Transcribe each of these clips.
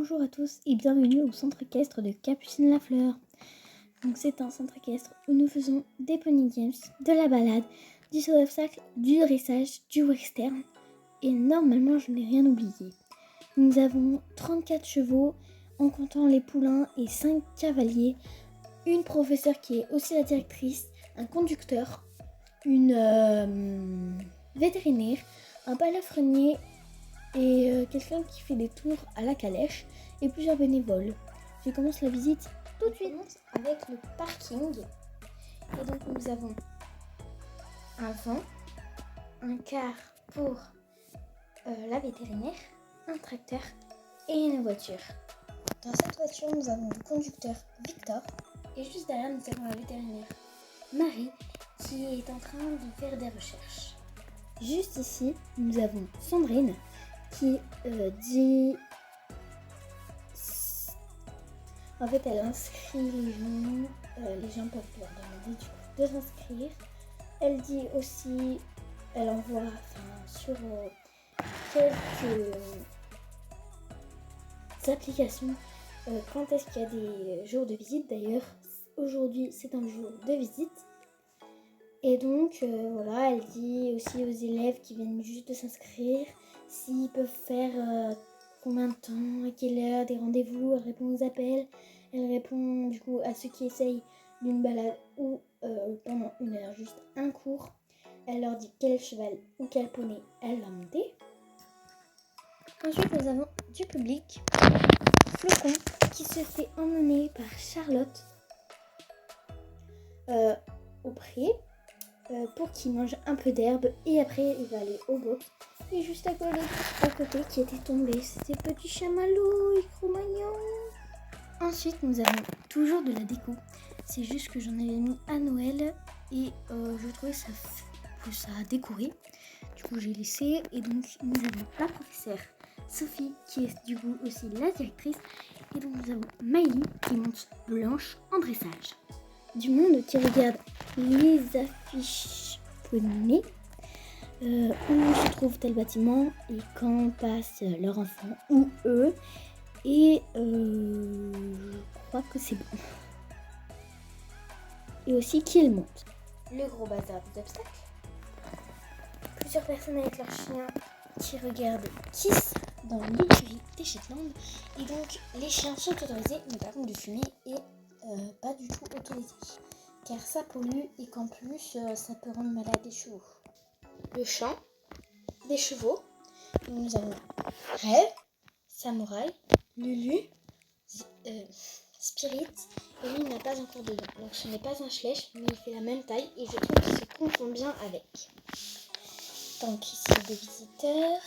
Bonjour à tous et bienvenue au centre équestre de Capucine la Fleur. Donc c'est un centre équestre où nous faisons des pony games, de la balade, du saut d'obstacle, du dressage, du western et normalement je n'ai rien oublié. Nous avons 34 chevaux en comptant les poulains et 5 cavaliers, une professeure qui est aussi la directrice, un conducteur, une vétérinaire, un palefrenier et quelqu'un qui fait des tours à la calèche et plusieurs bénévoles. Je commence la visite tout de suite avec le parking. Et donc nous avons un van, un car pour la vétérinaire, un tracteur et une voiture. Dans cette voiture, nous avons le conducteur Victor et juste derrière, nous avons la vétérinaire Marie qui est en train de faire des recherches. Juste ici, nous avons Sandrine qui dit... En fait, elle inscrit les gens peuvent leur demander du coup de s'inscrire. Elle dit aussi, elle envoie sur quelques applications quand est-ce qu'il y a des jours de visite. D'ailleurs, aujourd'hui, c'est un jour de visite. Et donc, voilà, elle dit aussi aux élèves qui viennent juste de s'inscrire s'ils peuvent faire combien de temps, à quelle heure, des rendez-vous. Elle répond aux appels. Elle répond du coup à ceux qui essayent d'une balade ou pendant une heure, juste un cours. Elle leur dit quel cheval ou quel poney elle va monter. Ensuite, nous avons du public. Flocon qui se fait emmener par Charlotte au pré pour qu'il mange un peu d'herbe et après il va aller au box. Et juste à côté qui était tombé, c'était petit chamallow et Cro-Magnon. Ensuite, nous avons toujours de la déco. C'est juste que j'en avais mis à Noël et je trouvais que ça a décoré. Du coup, j'ai laissé. Et donc, nous avons la professeure Sophie qui est du coup aussi la directrice. Et donc, nous avons Maïli qui monte Blanche en dressage. Du monde qui regarde les affiches poney. Où se trouve tel bâtiment et quand passe leur enfant ou eux. Et je crois que c'est bon. Et aussi qu'ils montent. Le gros bazar des obstacles. Plusieurs personnes avec leurs chiens qui regardent Kiss dans l'écurie des Shetland. Et donc les chiens sont autorisés, mais par contre de fumer est pas du tout autorisé. Car ça pollue et qu'en plus ça peut rendre malade les chevaux. Le champ des chevaux. Nous avons Rêve, Samouraï, Lulu, Spirit, et lui il n'a pas encore dedans. Donc ce n'est pas un Schlech, mais il fait la même taille et je trouve qu'il se confond bien avec. Donc ici des visiteurs,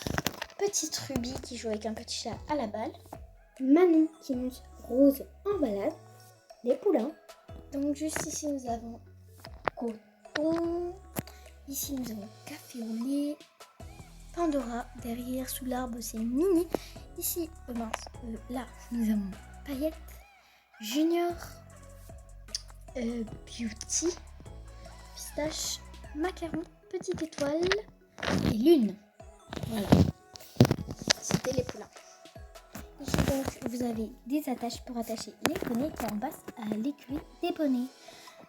petite Ruby qui joue avec un petit chat à la balle, Manon qui monte Rose en balade, les poulains. Donc juste ici nous avons Coton, ici nous avons Café au lait, Pandora, derrière sous l'arbre c'est Mini. Ici, là nous avons Paillette, Junior, Beauty, Pistache, Macaron, Petite Étoile et Lune. Voilà, c'était les poulains. Ici donc vous avez des attaches pour attacher les poneys qui en passent à l'écurie des poneys.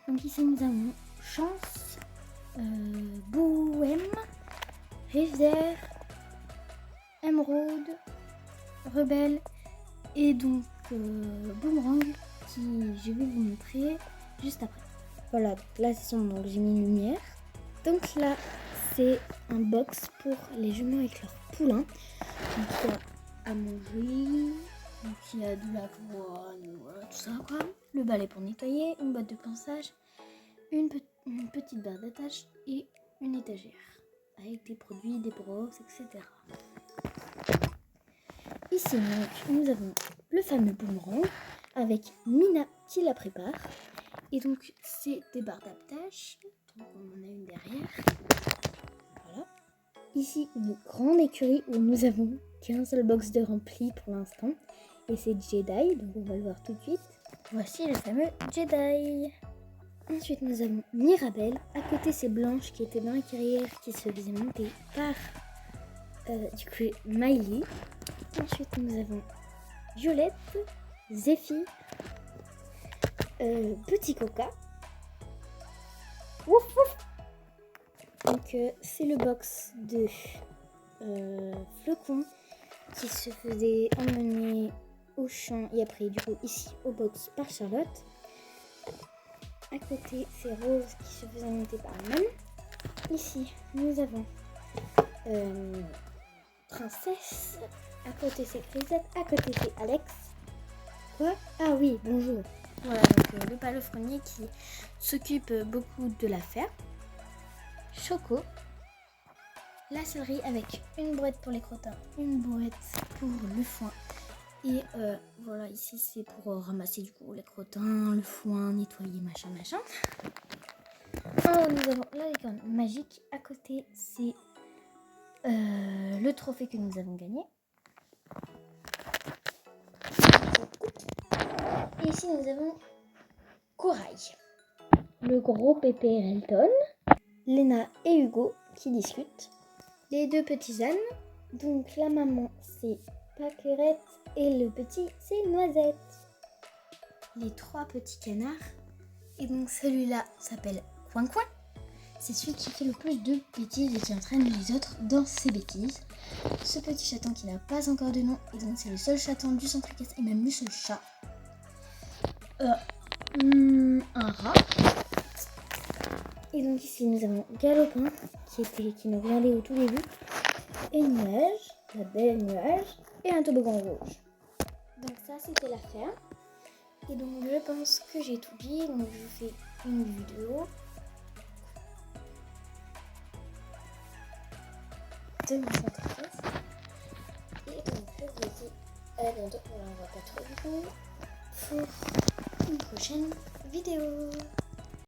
Donc ici nous avons Chance, Bohème, Rivière, Émeraude, Rebelle et donc Boomerang qui je vais vous montrer juste après. Voilà, donc là c'est son donc j'ai mis une lumière. Donc là c'est un box pour les jumeaux avec leurs poulains. Donc il y a à manger, donc il y a de l'avoine, voilà tout ça quoi. Le balai pour nettoyer, une boîte de pinçage, une petite barre d'attache et une étagère avec des produits, des brosses, etc. Ici, donc, nous avons le fameux boomerang avec Mina qui la prépare. Et donc, c'est des barres d'attache. Donc, on en a une derrière. Voilà. Ici, une grande écurie où nous avons qu'un seul box de rempli pour l'instant. Et c'est Jedi, donc on va le voir tout de suite. Voici le fameux Jedi. Ensuite, nous avons Mirabelle. À côté, c'est Blanche qui était dans la carrière qui se faisait monter par du coup Miley. Ensuite, nous avons Violette, Zéphyr, Petit Coca. Ouf, ouf. Donc c'est le box de Flocon qui se faisait emmener au champ et après du coup ici au box par Charlotte. À côté c'est Rose qui se faisait monter par elle-même. Ici nous avons Princesse. À côté c'est Grisette. À côté c'est Alex. Quoi? Ah oui, bonjour. Voilà, donc le palefrenier qui s'occupe beaucoup de l'affaire. Choco. La céleri avec une brouette pour les crottins, une brouette pour le foin. Et voilà, ici c'est pour ramasser du coup les crottins, le foin, nettoyer, machin. En haut, nous avons la licorne magique. À côté, c'est le trophée que nous avons gagné. Et ici, nous avons Corail, le gros pépé Elton, Léna et Hugo qui discutent. Les deux petits ânes, donc la maman c'est Pâquerette et le petit c'est Noisette. Les trois petits canards, et donc celui-là s'appelle Coin Coin. C'est celui qui fait le plus de bêtises et qui entraîne les autres dans ses bêtises. Ce petit chaton qui n'a pas encore de nom, et donc c'est le seul chaton du centre équestre et même le seul chat. Un rat. Et donc ici nous avons Galopin qui nous regardait au tout début. Et Nuage, la belle Nuage, et un toboggan rouge. Donc ça c'était l'affaire. Et donc je pense que j'ai tout dit. Donc je fais une vidéo de mon centre équestre. Et donc je vous dis à bientôt. On ne voit pas trop du coup pour une prochaine vidéo.